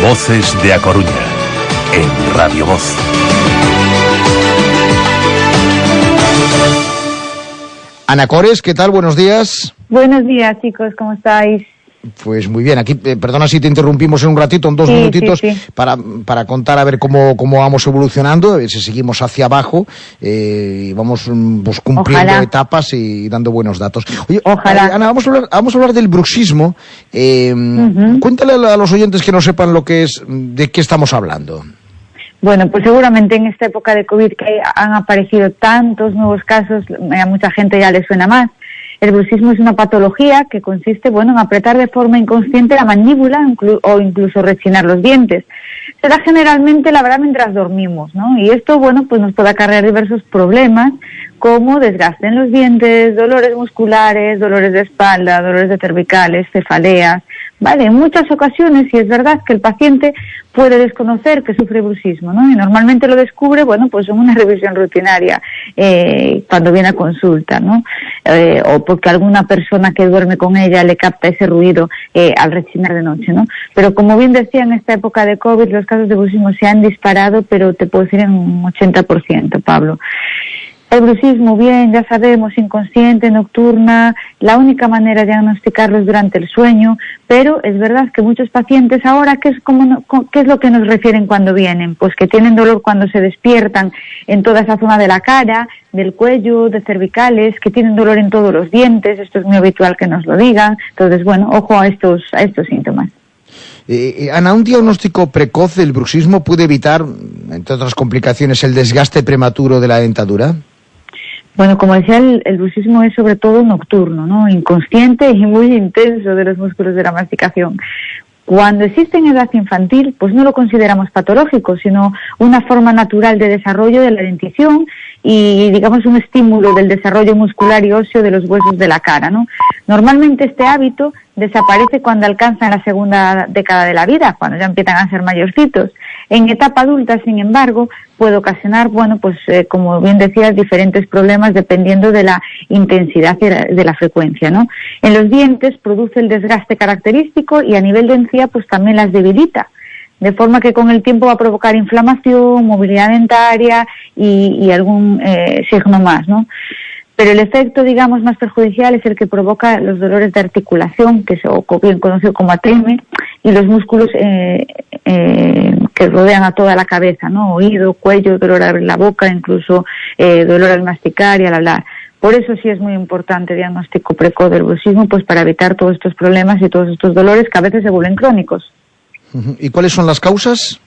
Voces de A Coruña, en Radio Voz. Ana Cores, ¿qué tal? Buenos días. Buenos días, chicos, ¿cómo estáis? Pues muy bien, aquí, perdona si te interrumpimos en un ratito, en dos minutitos, sí. Para contar a ver cómo vamos evolucionando, a ver si seguimos hacia abajo y vamos pues, cumpliendo etapas y dando buenos datos. Oye, ojalá. Ana, vamos a hablar del bruxismo. Cuéntale a los oyentes que no sepan lo que es, de qué estamos hablando. Bueno, pues seguramente en esta época de COVID que han aparecido tantos nuevos casos, a mucha gente ya le suena más. El bruxismo es una patología que consiste, en apretar de forma inconsciente la mandíbula o incluso rechinar los dientes. Se da generalmente, la verdad, mientras dormimos, ¿no? Y esto, pues nos puede acarrear diversos problemas como desgaste en los dientes, dolores musculares, dolores de espalda, dolores de cervicales, cefaleas, ¿vale? En muchas ocasiones, y es verdad que el paciente puede desconocer que sufre bruxismo, ¿no? Y normalmente lo descubre, pues en una revisión rutinaria, cuando viene a consulta, ¿no? O porque alguna persona que duerme con ella le capta ese ruido al rechinar de noche, ¿no? Pero como bien decía, en esta época de COVID los casos de bruxismo se han disparado, pero te puedo decir en un 80%, Pablo. El bruxismo, bien, ya sabemos, inconsciente, nocturna, la única manera de diagnosticarlo es durante el sueño, pero es verdad que muchos pacientes ahora, ¿qué es lo que nos refieren cuando vienen? Pues que tienen dolor cuando se despiertan en toda esa zona de la cara, del cuello, de cervicales, que tienen dolor en todos los dientes, esto es muy habitual que nos lo digan, entonces, ojo a estos síntomas. Ana, un diagnóstico precoz del bruxismo puede evitar, entre otras complicaciones, el desgaste prematuro de la dentadura. Bueno, como decía, el bruxismo es sobre todo nocturno, ¿no? Inconsciente y muy intenso de los músculos de la masticación. Cuando existe en edad infantil, pues no lo consideramos patológico, sino una forma natural de desarrollo de la dentición y, digamos, un estímulo del desarrollo muscular y óseo de los huesos de la cara, ¿no? Normalmente este hábito desaparece cuando alcanzan la segunda década de la vida, cuando ya empiezan a ser mayorcitos. En etapa adulta, sin embargo, puede ocasionar, como bien decías, diferentes problemas dependiendo de la intensidad y de la frecuencia, ¿no? En los dientes produce el desgaste característico y a nivel de encía, pues también las debilita, de forma que con el tiempo va a provocar inflamación, movilidad dentaria y algún signo más, ¿no? Pero el efecto, digamos, más perjudicial es el que provoca los dolores de articulación, que es bien conocido como ATM, y los músculos que rodean a toda la cabeza, ¿no? Oído, cuello, dolor en la boca, incluso dolor al masticar y al hablar. Por eso sí es muy importante el diagnóstico precoz del bruxismo, pues para evitar todos estos problemas y todos estos dolores que a veces se vuelven crónicos. ¿Y cuáles son las causas?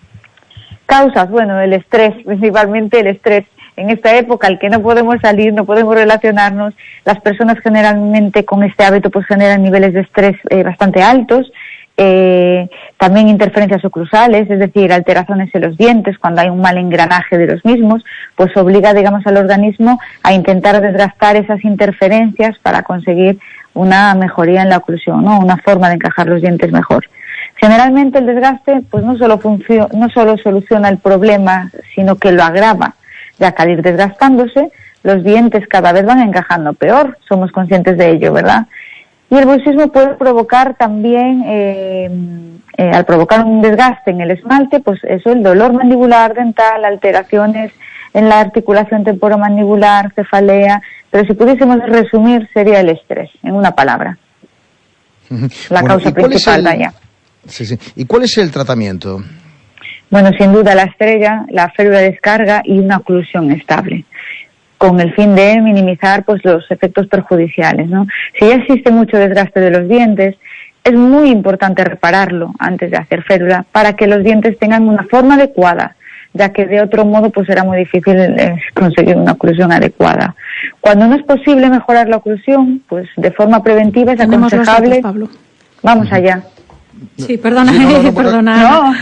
Causas, el estrés, principalmente el estrés. En esta época, al que no podemos salir, no podemos relacionarnos, las personas generalmente con este hábito pues generan niveles de estrés bastante altos, también interferencias oclusales, es decir, alteraciones en los dientes cuando hay un mal engranaje de los mismos, pues obliga, digamos, al organismo a intentar desgastar esas interferencias para conseguir una mejoría en la oclusión, ¿no? Una forma de encajar los dientes mejor. Generalmente el desgaste pues no solo soluciona el problema, sino que lo agrava, ya que al ir desgastándose, los dientes cada vez van encajando peor, somos conscientes de ello, ¿verdad? Y el bruxismo puede provocar también, al provocar un desgaste en el esmalte, pues eso, el dolor mandibular dental, alteraciones en la articulación temporomandibular, cefalea, pero si pudiésemos resumir sería el estrés, en una palabra. La causa principal, vaya. Sí. ¿Y cuál es el tratamiento? Bueno, sin duda la estrella, la férula de descarga y una oclusión estable, con el fin de minimizar pues los efectos perjudiciales, ¿no? Si ya existe mucho desgaste de los dientes, es muy importante repararlo antes de hacer férula para que los dientes tengan una forma adecuada, ya que de otro modo pues será muy difícil conseguir una oclusión adecuada. Cuando no es posible mejorar la oclusión, pues de forma preventiva es aconsejable. Vamos allá. Sí, perdona, perdona. No.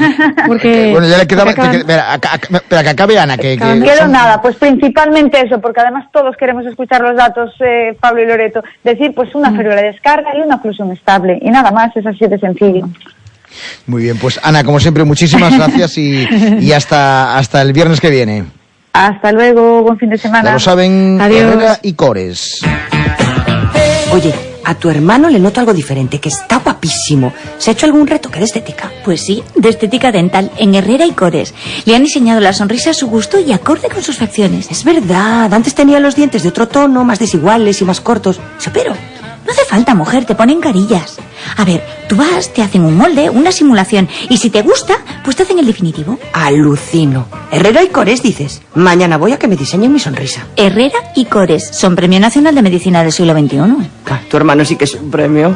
Porque bueno, ya le quedaba. Espera, que acabe Ana. Quedo nada, pues principalmente eso, porque además todos queremos escuchar los datos, Pablo y Loreto. Decir, pues una férula de descarga y una oclusión estable. Y nada más, es así de sencillo. Muy bien, pues Ana, como siempre, muchísimas gracias y hasta el viernes que viene. Hasta luego, buen fin de semana. Ya lo saben, Adiós. Herrera y Cores. Oye, a tu hermano le noto algo diferente, que está guapísimo. ¿Se ha hecho algún retoque de estética? Pues sí, de estética dental, en Herrera y Cores. Le han diseñado la sonrisa a su gusto y acorde con sus facciones. Es verdad, antes tenía los dientes de otro tono, más desiguales y más cortos. Se operó. No hace falta, mujer, te ponen carillas. A ver, tú vas, te hacen un molde, una simulación, y si te gusta, pues te hacen el definitivo. Alucino. Herrera y Cores, dices. Mañana voy a que me diseñen mi sonrisa. Herrera y Cores son Premio Nacional de Medicina del siglo XXI. Tu hermano sí que es un premio.